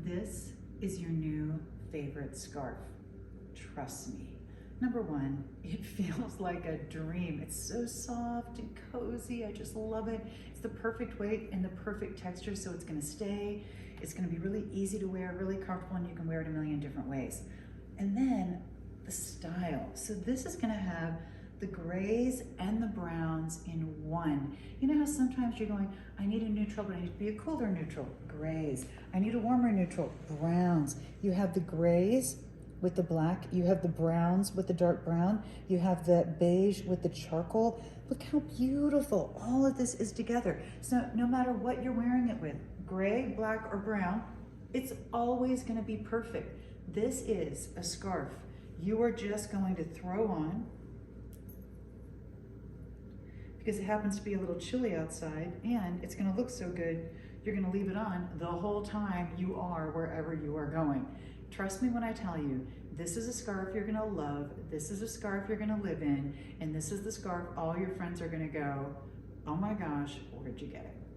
This is your new favorite scarf. Trust me. Number one, it feels like a dream. It's so soft and cozy. I just love it. It's the perfect weight and the perfect texture, so it's gonna stay. It's gonna be really easy to wear, really comfortable, and you can wear it a million different ways. And then the style. So this is gonna have the grays and the browns in one. You know how sometimes you're going, I need a neutral, but I need to be a cooler neutral, grays. I need a warmer neutral, browns. You have the grays with the black, you have the browns with the dark brown, you have the beige with the charcoal. Look how beautiful all of this is together. So no matter what you're wearing it with, gray, black, or brown, it's always gonna be perfect. This is a scarf you are just going to throw on because it happens to be a little chilly outside, and it's gonna look so good, you're gonna leave it on the whole time you are wherever you are going. Trust me when I tell you, this is a scarf you're gonna love, this is a scarf you're gonna live in, and this is the scarf all your friends are gonna go, oh my gosh, where'd you get it?